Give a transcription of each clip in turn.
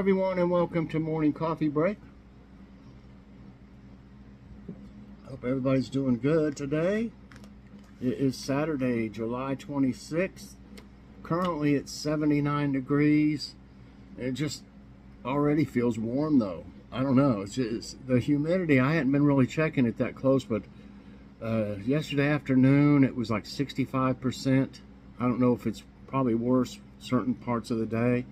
everyone, and welcome to Morning Coffee Break. Hope everybody's doing good today. It is Saturday, July 26th. Currently it's 79 degrees. It just already feels warm though. I don't know. It's just the humidity. I hadn't been really checking it that close, but yesterday afternoon it was like 65%. I don't know if it's probably worse certain parts of the day.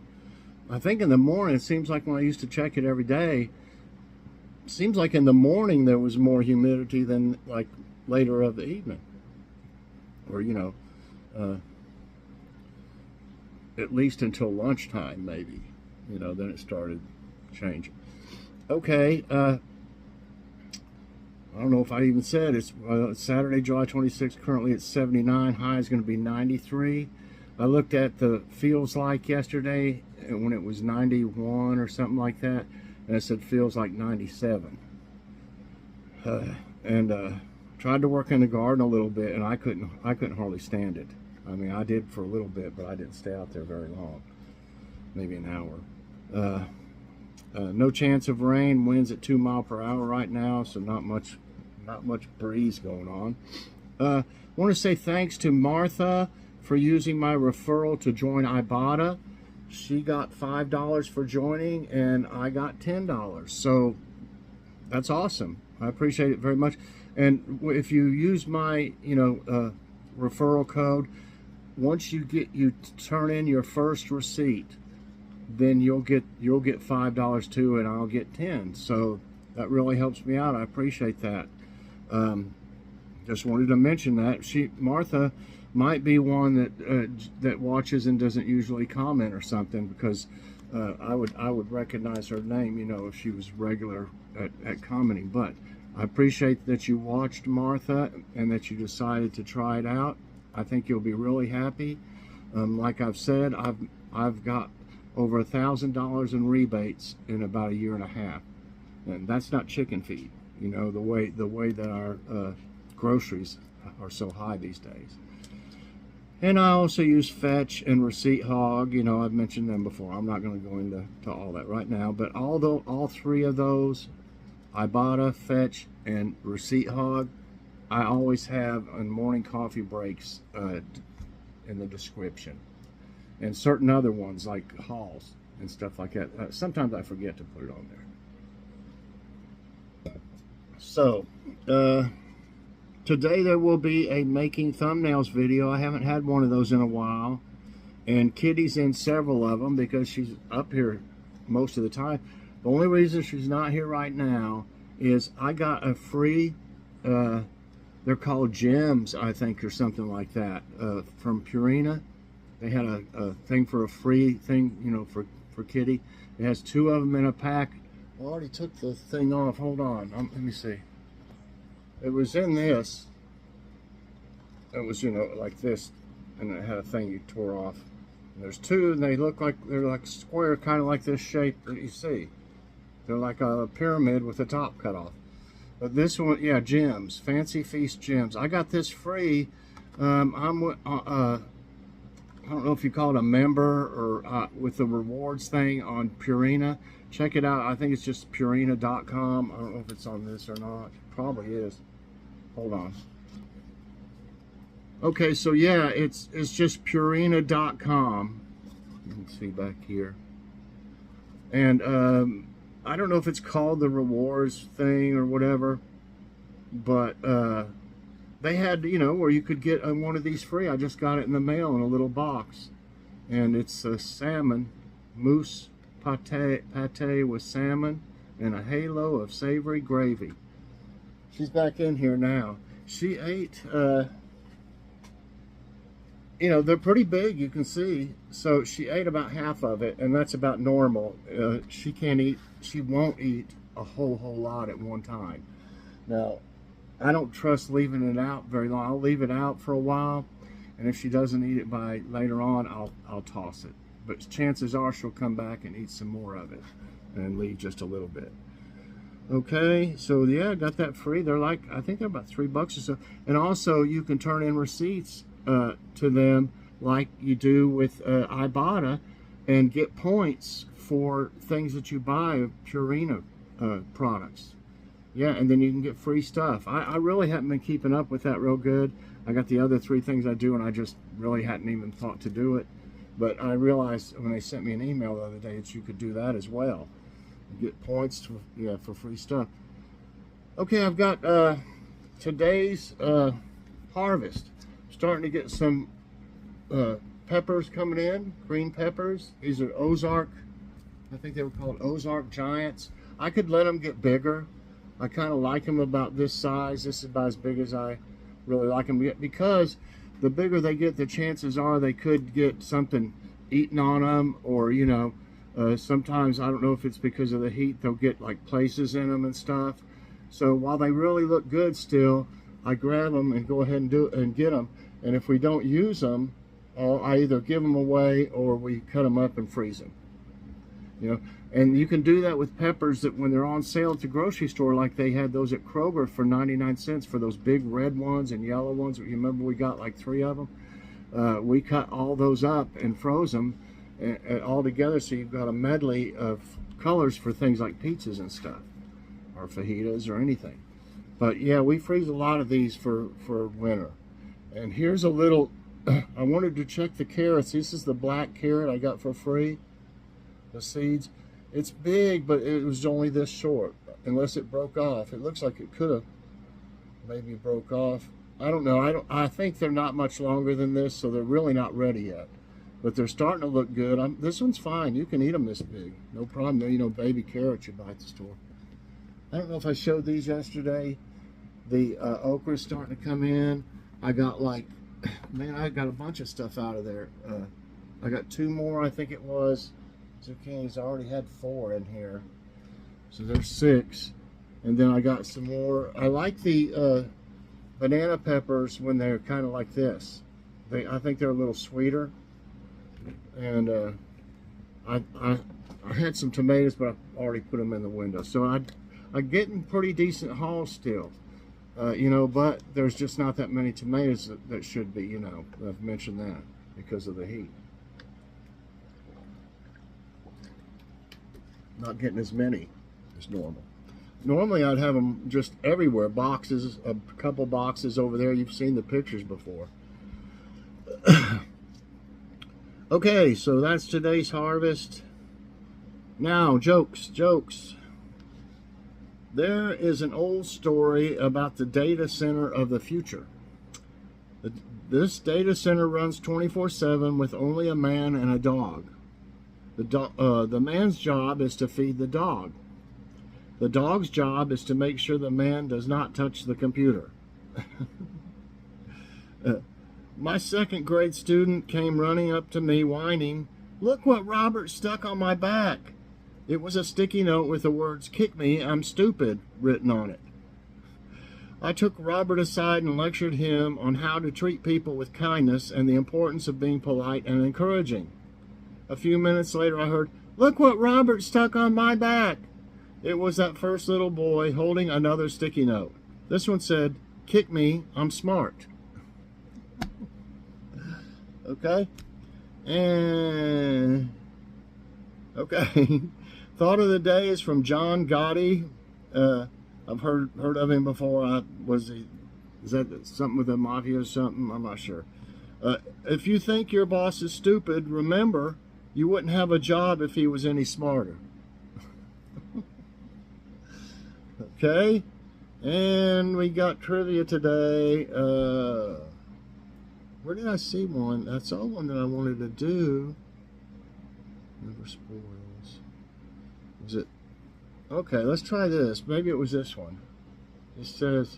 I think in the morning, it seems like when I used to check it every day, it seems like in the morning there was more humidity than like later of the evening. Or, you know, at least until lunchtime maybe. You know, then it started changing. Okay, I don't know if I even said it's Saturday, July 26th. Currently it's 79. High is going to be 93. I looked at the feels like yesterday when it was 91 or something like that, and it said feels like 97. Tried to work in the garden a little bit, and I couldn't hardly stand it. I mean, I did for a little bit, but I didn't stay out there very long, maybe an hour. No chance of rain. Winds at 2 miles per hour right now, so not much breeze going on. I want to say thanks to Martha for using my referral to join Ibotta. She got $5 for joining, and I got $10. So that's awesome. I appreciate it very much. And if you use my, referral code, once you turn in your first receipt, then you'll get $5 too, and I'll get 10. So that really helps me out. I appreciate that. Just wanted to mention that Martha might be one that watches and doesn't usually comment or something, because I would recognize her name, if she was regular at commenting. But I appreciate that you watched, Martha, and that you decided to try it out. I think you'll be really happy. Like I've said, I've got over $1,000 in rebates in about a year and a half, and that's not chicken feed. The way that our groceries are so high these days. And I also use Fetch and Receipt Hog. I've mentioned them before. I'm not going to go into all that right now. But all three of those, Ibotta, Fetch, and Receipt Hog, I always have on morning coffee breaks in the description. And certain other ones like hauls and stuff like that. Sometimes I forget to put it on there. So, today there will be a making thumbnails video. I haven't had one of those in a while, and Kitty's in several of them because she's up here most of the time. The only reason she's not here right now is I got a free, they're called gems, I think, or something like that, from Purina. They had a thing for a free thing, for Kitty. It has 2 of them in a pack. I already took the thing off. Hold on. Let me see. It was in this. It was, like this, and it had a thing you tore off. And there's 2, and they look like they're like square, kind of like this shape that you see. They're like a pyramid with the top cut off. But this one, yeah, gems, Fancy Feast gems. I got this free. I don't know if you call it a member or with the rewards thing on Purina. Check it out. I think it's just Purina.com. I don't know if it's on this or not. Probably is. Hold on. Okay, so yeah, it's just Purina.com. You can see back here. And I don't know if it's called the rewards thing or whatever, but they had, where you could get one of these free. I just got it in the mail in a little box, and it's a salmon mousse pate with salmon and a halo of savory gravy. She's back in here now. She ate, they're pretty big, you can see. So she ate about half of it, and that's about normal. She won't eat a whole lot at one time. Now, I don't trust leaving it out very long. I'll leave it out for a while, and if she doesn't eat it by later on, I'll toss it. But chances are she'll come back and eat some more of it and leave just a little bit. Okay, so yeah, I got that free. They're like, I think they're about $3 or so. And also, you can turn in receipts to them like you do with Ibotta, and get points for things that you buy of Purina products. Yeah, and then you can get free stuff. I really haven't been keeping up with that real good. I got the other 3 things I do, and I just really hadn't even thought to do it. But I realized when they sent me an email the other day that you could do that as well. You get points for free stuff. Okay, I've got today's harvest. Starting to get some peppers coming in, green peppers. These are Ozark, I think they were called Ozark Giants. I could let them get bigger. I kind of like them about this size. This is about as big as I really like them to get, because the bigger they get, the chances are they could get something eaten on them, or, you know, sometimes, I don't know if it's because of the heat, they'll get like places in them and stuff. So while they really look good still, I grab them and go ahead and get them. And if we don't use them, I either give them away or we cut them up and freeze them. You know, and you can do that with peppers that when they're on sale at the grocery store, like they had those at Kroger for 99 cents for those big red ones and yellow ones. You remember we got like 3 of them? We cut all those up and froze them all together, so you've got a medley of colors for things like pizzas and stuff, or fajitas or anything. But yeah, we freeze a lot of these for winter. And here's a little, I wanted to check the carrots. This is the black carrot I got for free, the seeds. It's big, but it was only this short, unless it broke off. It looks like it could have maybe broke off. I don't know. I think they're not much longer than this, so they're really not ready yet. But they're starting to look good. This one's fine. You can eat them this big. No problem. You know, baby carrots you buy at the store. I don't know if I showed these yesterday. The okra's starting to come in. I got like, man, I got a bunch of stuff out of there. I got 2 more, I think it was, zucchinis. I already had 4 in here. So there's 6. And then I got some more. I like the banana peppers when they're kind of like this. I think they're a little sweeter. And I had some tomatoes, but I already put them in the window. So I'm getting pretty decent hauls still. You know, but there's just not that many tomatoes that should be, you know. I've mentioned that because of the heat. Not getting as many as normal. Normally I'd have them just everywhere, boxes, a couple boxes over there. You've seen the pictures before. Okay, so that's today's harvest. Now, jokes. There is an old story about the data center of the future. This data center runs 24/7 with only a man and a dog. The man's job is to feed the dog. The dog's job is to make sure the man does not touch the computer. My 2nd grade student came running up to me whining, "Look what Robert stuck on my back." It was a sticky note with the words, "Kick me, I'm stupid," written on it. I took Robert aside and lectured him on how to treat people with kindness and the importance of being polite and encouraging. A few minutes later I heard, "Look what Robert stuck on my back." It was that first little boy holding another sticky note. This one said, "Kick me, I'm smart." Okay? And okay. Thought of the day is from John Gotti. I've heard of him before. Is that something with the mafia or something? I'm not sure. If you think your boss is stupid, remember, you wouldn't have a job if he was any smarter. Okay? And we got trivia today. Where did I see one? I saw one that I wanted to do. Never spoils. Was it? Okay, let's try this. Maybe it was this one. It says,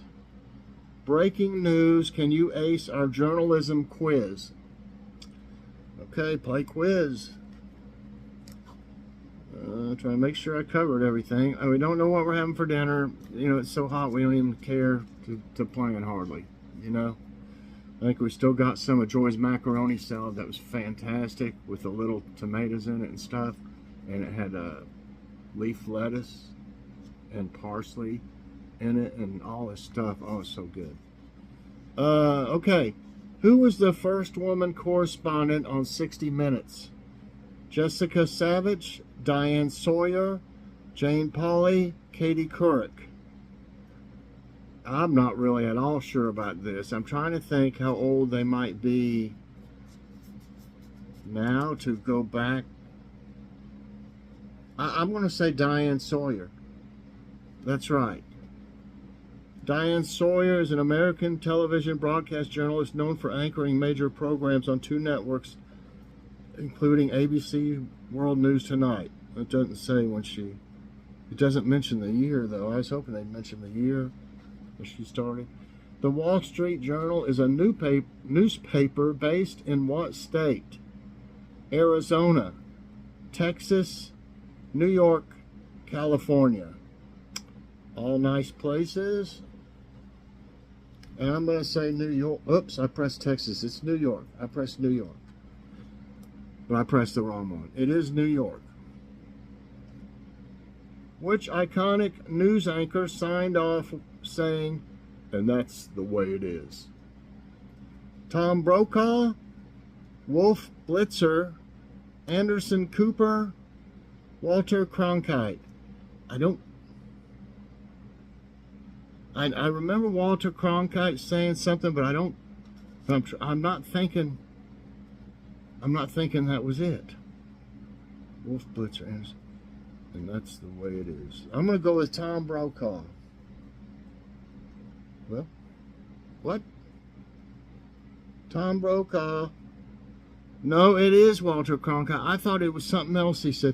breaking news, can you ace our journalism quiz? Okay, play quiz. Trying to make sure I covered everything. We don't know what we're having for dinner. You know, it's so hot we don't even care to plan hardly, you know. I think we still got some of Joy's macaroni salad that was fantastic with the little tomatoes in it and stuff. And it had leaf lettuce and parsley in it and all this stuff. Oh, it's so good. Okay. Who was the first woman correspondent on 60 Minutes? Jessica Savage, Diane Sawyer, Jane Pauley, Katie Couric. I'm not really at all sure about this. I'm trying to think how old they might be now to go back. I'm going to say Diane Sawyer. That's right. Diane Sawyer is an American television broadcast journalist known for anchoring major programs on 2 networks, including ABC World News Tonight. It doesn't say when she... It doesn't mention the year, though. I was hoping they'd mention the year when she started. The Wall Street Journal is a newspaper based in what state? Arizona, Texas, New York, California. All nice places. And I'm going to say New York. Oops, I pressed Texas. It's New York. I pressed New York. But I pressed the wrong one. It is New York. Which iconic news anchor signed off saying, and that's the way it is? Tom Brokaw, Wolf Blitzer, Anderson Cooper, Walter Cronkite. I remember Walter Cronkite saying something, but I'm not thinking that was it. Wolf Blitzer, Anderson. And that's the way it is. I'm going to go with Tom Brokaw. Well, what? Tom Brokaw. No, it is Walter Cronkite. I thought it was something else he said.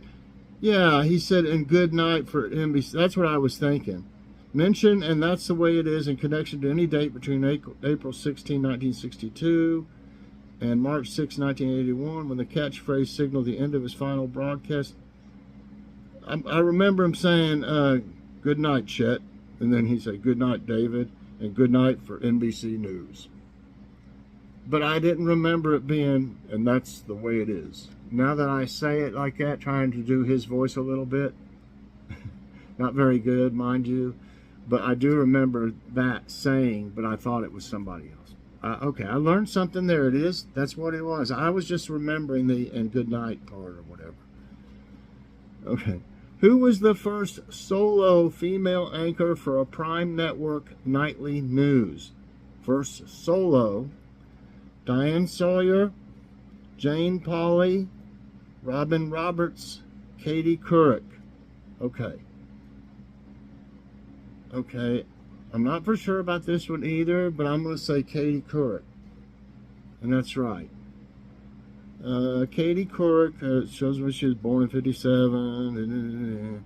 Yeah, he said, and good night for NBC. That's what I was thinking. Mention, and that's the way it is, in connection to any date between April 16, 1962 and March 6, 1981, when the catchphrase signaled the end of his final broadcast. I remember him saying, good night, Chet. And then he said, good night, David. And good night for NBC News. But I didn't remember it being, and that's the way it is. Now that I say it like that, trying to do his voice a little bit. Not very good, mind you. But I do remember that saying, but I thought it was somebody else. Okay, I learned something there. It is. That's what it was. I was just remembering the and good night part or whatever. Okay. Who was the first solo female anchor for a Prime Network nightly news? First solo. Diane Sawyer, Jane Pauley, Robin Roberts, Katie Couric. Okay. Okay. I'm not for sure about this one either, but I'm going to say Katie Couric. And that's right. Katie Couric shows when she was born in 57.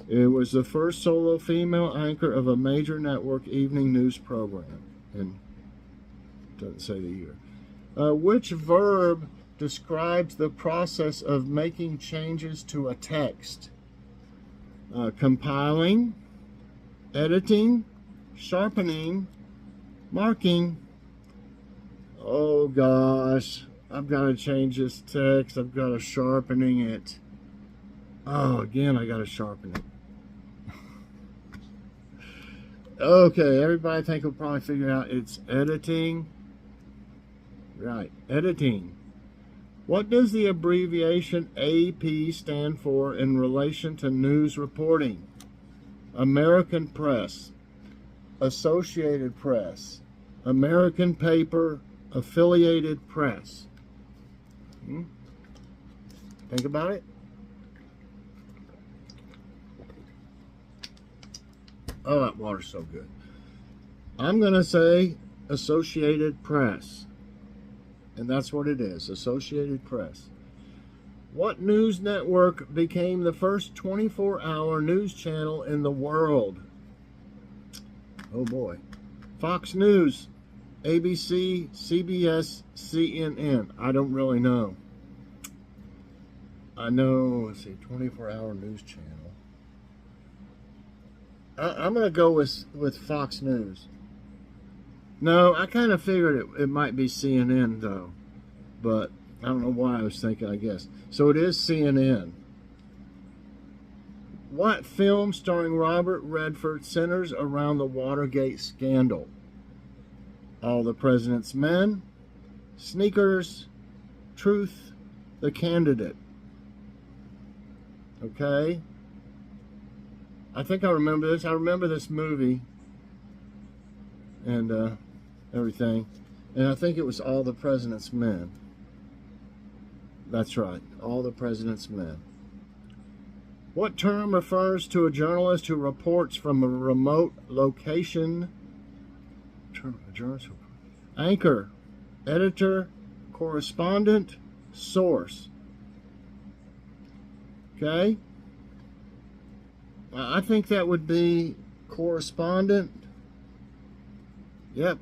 It was the first solo female anchor of a major network evening news program. And doesn't say the year. Which verb describes the process of making changes to a text? Compiling, editing, sharpening, marking. Oh gosh. I've got to change this text. I've got to sharpening it. Oh, again, I got to sharpen it. Okay, everybody I think will probably figure out it's editing. Right, editing. What does the abbreviation AP stand for in relation to news reporting? American Press, Associated Press, American Paper, Affiliated Press. Think about it. Oh, that water's so good. I'm going to say Associated Press. And that's what it is, Associated Press. What news network became the first 24-hour news channel in the world? Oh boy. Fox News, ABC, CBS, CNN. I don't really know. I know, let's see, 24-hour news channel. I'm going to go with Fox News. No, I kind of figured it might be CNN, though. But I don't know why I was thinking, I guess. So it is CNN. What film starring Robert Redford centers around the Watergate scandal? All the President's Men, Sneakers, Truth, The Candidate. Okay. I think I remember this. I remember this movie and everything. And I think it was All the President's Men. That's right. All the President's Men. What term refers to a journalist who reports from a remote location? Anchor, editor, correspondent, source. Okay? I think that would be correspondent. Yep.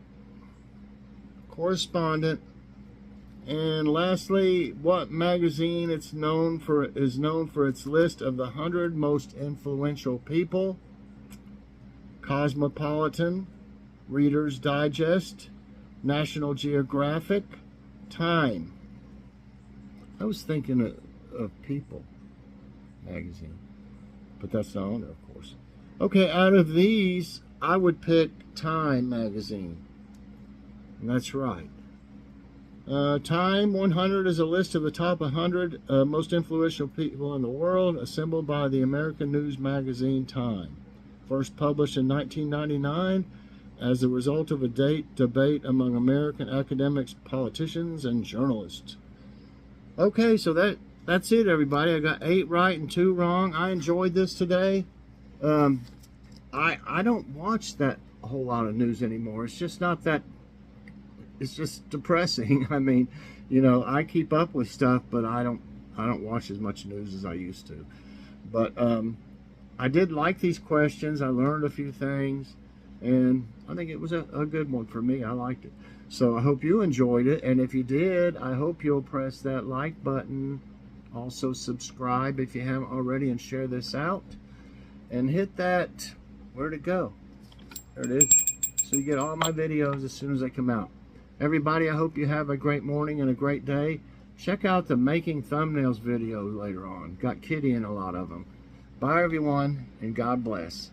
Correspondent. And lastly, what magazine is known for its list of the 100 most influential people? Cosmopolitan, Reader's Digest, National Geographic, Time. I was thinking of People magazine, but that's not on there, of course. Okay, out of these, I would pick Time magazine. And that's right. Time 100 is a list of the top 100 most influential people in the world, assembled by the American news magazine Time. First published in 1999 as a result of a debate among American academics, politicians, and journalists. Okay, so that's it, everybody. I got 8 right and 2 wrong. I enjoyed this today. I don't watch that a whole lot of news anymore. It's just not that. It's just depressing. I mean, you know, I keep up with stuff, but I don't watch as much news as I used to. But I did like these questions. I learned a few things, and I think it was a good one for me. I liked it. So I hope you enjoyed it, and if you did, I hope you'll press that like button. Also subscribe if you haven't already, and share this out. And hit that, where'd it go? There it is. So you get all my videos as soon as they come out. Everybody, I hope you have a great morning and a great day. Check out the Making Thumbnails video later on. Got Kitty in a lot of them. Bye, everyone, and God bless.